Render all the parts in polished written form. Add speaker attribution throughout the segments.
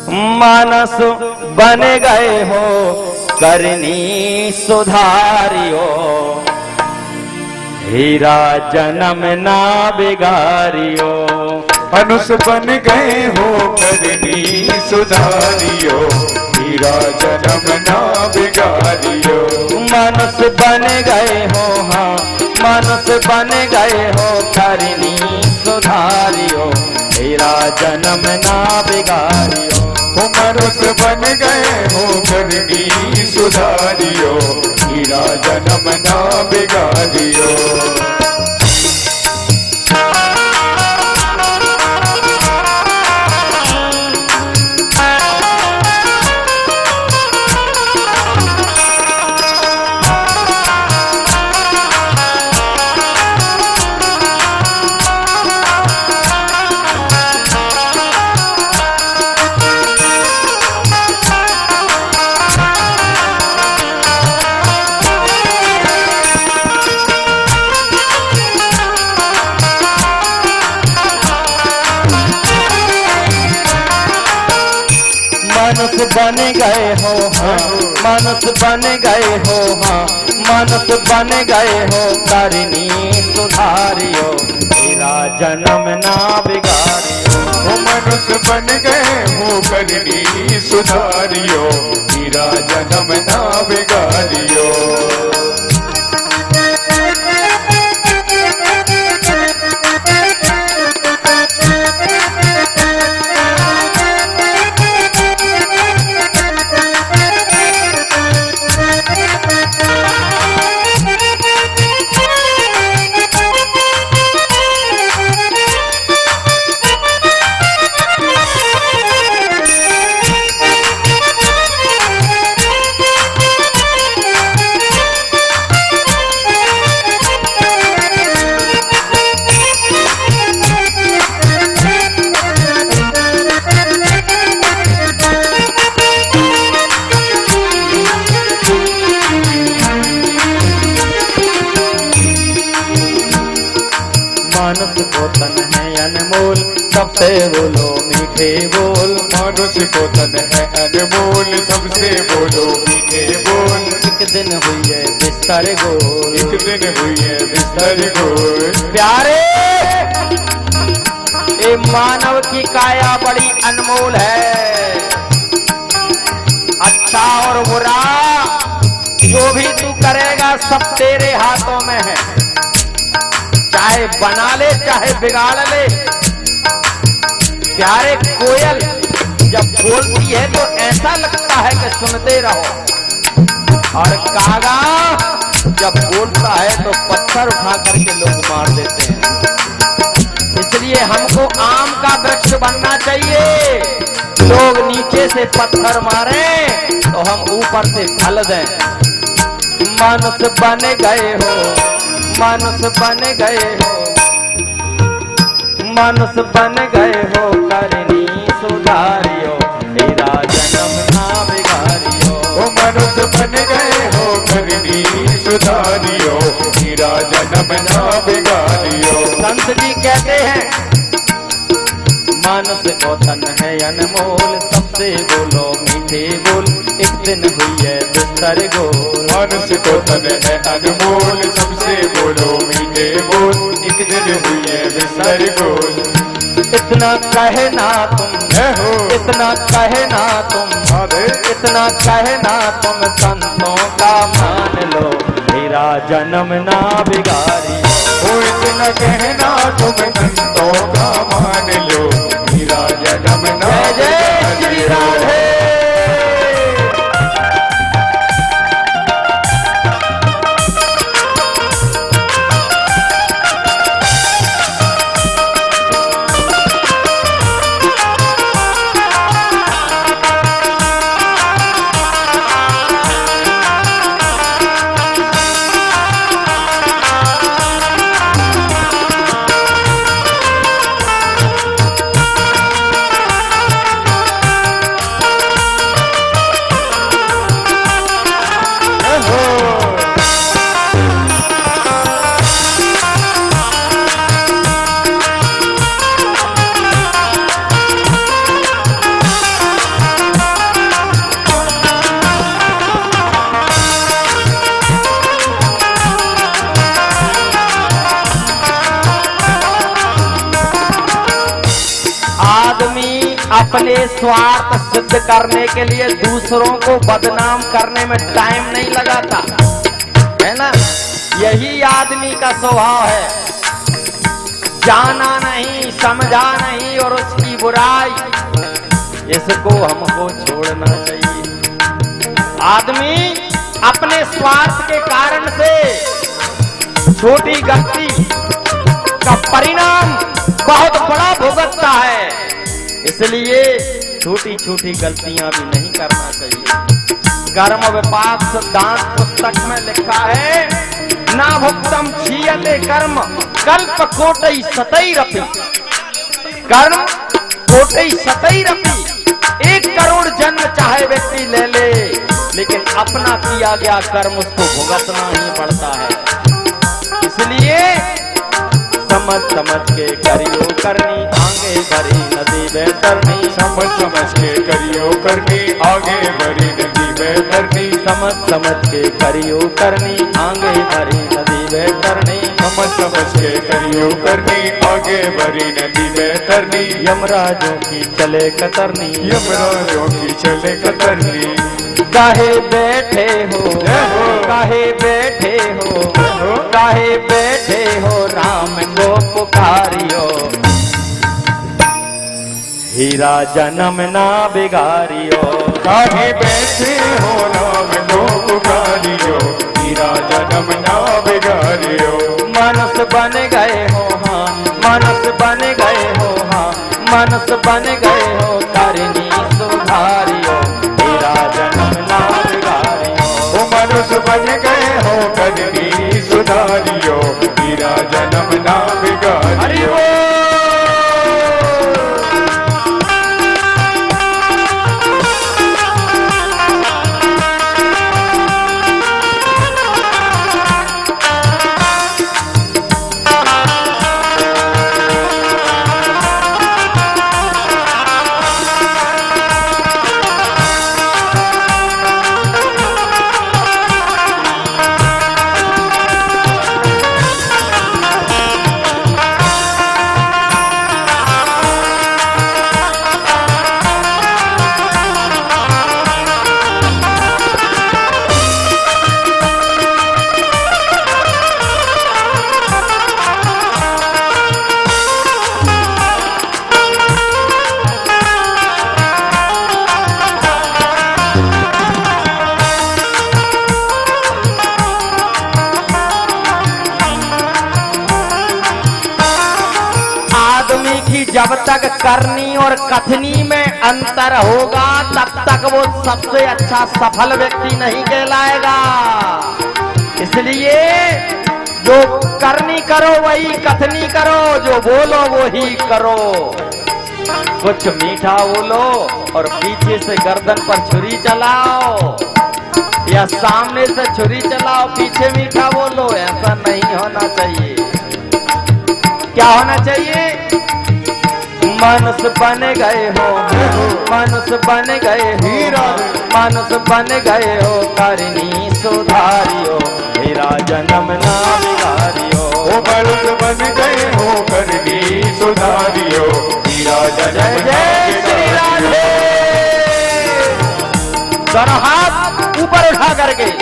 Speaker 1: मानस बन गए हो करनी सुधारियो, हीरा जन्म ना बिगारियो।
Speaker 2: मनुष्य बन गए हो करनी सुधारियो, हीरा जन्म ना बिगारियो।
Speaker 1: मनुष्य बन गए हो, हाँ मनुष्य बन गए हो करनी सुधारियो, हीरा जन्म ना बिगारियो।
Speaker 2: मनुष्य बन गए हो करनी सुधारियो, हीरा जन्म ना बिगारियो।
Speaker 1: मनुष्य बन गए हो, हाँ मनुष्य बन गए हो, हाँ मनुष्य बन गए हो करनी सुधारियो, हीरा जन्म ना बिगारियो।
Speaker 2: मनुष्य बन गए हो करनी सुधारियो, हीरा जन्म ना बिगारियो।
Speaker 1: मानुष को तन है अनमोल, सबसे बोलो मीठे बोल।
Speaker 2: मनुष्य को तन है अनमोल, सबसे बोलो मीठे बोल।
Speaker 1: एक दिन हुई है बिस्तर गोल,
Speaker 2: एक दिन हुई है बिस्तर गोल।
Speaker 1: प्यारे ये मानव की काया बड़ी अनमोल है। अच्छा और बुरा जो भी तू करेगा सब तेरे हाथों में है, चाहे बना ले चाहे बिगाड़ ले। प्यारे कोयल जब बोलती है तो ऐसा लगता है कि सुनते रहो, और कागा जब बोलता है तो पत्थर उठा करके लोग मार देते हैं। इसलिए हमको आम का वृक्ष बनना चाहिए, लोग नीचे से पत्थर मारें तो हम ऊपर से फल दें। मनुष्य बन गए हो, मनुष्य बन गए हो, मनुष्य बन गए हो करनी सुधारियो, हीरा जन्म ना बिगारियो।
Speaker 2: मनुष्य बन गए हो करनी सुधारियो, हीरा जन्म ना बिगारियो।
Speaker 1: संत जी कहते हैं मनुष्य को तन है अनमोल, सबसे बोलो मीठे बोल। एक दिन हुई है बिस्तर गोल,
Speaker 2: मनुष्य को तन है अनमोल, सबसे बोलो मीठे बोल। एक दिन हुई है बिस्तर गोल।
Speaker 1: इतना कहना तुम
Speaker 2: हो,
Speaker 1: इतना कहना तुम, इतना कहना तुम संतों का मान लो, हीरा जन्म ना बिगारियो।
Speaker 2: इतना कहना तुम संतों का मान लो, हीरा जन्म ना
Speaker 1: जय जय श्री राधे। आदमी अपने स्वार्थ सिद्ध करने के लिए दूसरों को बदनाम करने में टाइम नहीं लगाता है ना। यही आदमी का स्वभाव है, जाना नहीं, समझा नहीं और उसकी बुराई, इसको हमको छोड़ना चाहिए। आदमी अपने स्वार्थ के कारण से छोटी गलती का परिणाम बहुत बड़ा भुगतता है, इसलिए छोटी छोटी गलतियां भी नहीं करना चाहिए। कर्म विपाक सिद्धांत पुस्तक में लिखा है, ना भुक्तम क्षीयते कर्म कल्प कोटि शतैरपि। कर्म कोटि शतैरपि, 1 करोड़ जन्म चाहे व्यक्ति ले ले, लेकिन अपना किया गया कर्म उसको भुगतना ही पड़ता है। इसलिए समझ समझ के करियो करनी, आगे भरी नदी बेतरनी।
Speaker 2: समझ समझ के करियो करनी, आगे भरी नदी बेतरनी।
Speaker 1: समझ समझ के करियो करनी, आगे भरी नदी बेतरनी।
Speaker 2: समझ समझ के करियो करनी, आगे भरी नदी बेतरनी।
Speaker 1: यमराजों की चले कतरनी,
Speaker 2: यमराजों की चले कतरनी।
Speaker 1: काहे बैठे हो, काहे बैठे हो, काहे बैठे हो राम को पुकारियो। हीरा जन्म ना बिगारियो,
Speaker 2: काहे बैठे हो राम को पुकारियो। हीरा जन्म ना बिगारियो।
Speaker 1: मानस बन गए हो हाँ, मानस बन गए हो हाँ, मानस बन गए हो करनी सुधारियो। हीरा जन्म ना बिगारियो,
Speaker 2: वो मनुष्य बन गए हो करनी सुधारियो। हीरा जन्म ना बिगारियो।
Speaker 1: जब तक करनी और कथनी में अंतर होगा तब तक वो सबसे अच्छा सफल व्यक्ति नहीं कहलाएगा। इसलिए जो करनी करो वही कथनी करो, जो बोलो वही करो। कुछ मीठा बोलो और पीछे से गर्दन पर छुरी चलाओ, या सामने से छुरी चलाओ पीछे मीठा बोलो, ऐसा नहीं होना चाहिए। क्या होना चाहिए? मनुष्य बन गए हो, मनुष्य बन गए हीरा, मनुष्य बन गए हो करनी सुधारियो। हीरा जन्म ना बिगारियो,
Speaker 2: वो मनुष्य बन गए हो करनी सुधारियो। हीरा जन्म ना बिगारियो।
Speaker 1: दोनों हाथ ऊपर उठा करके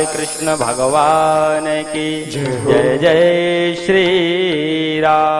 Speaker 1: कृष्ण भगवान की
Speaker 2: जय हो।
Speaker 1: जय जय श्री राम।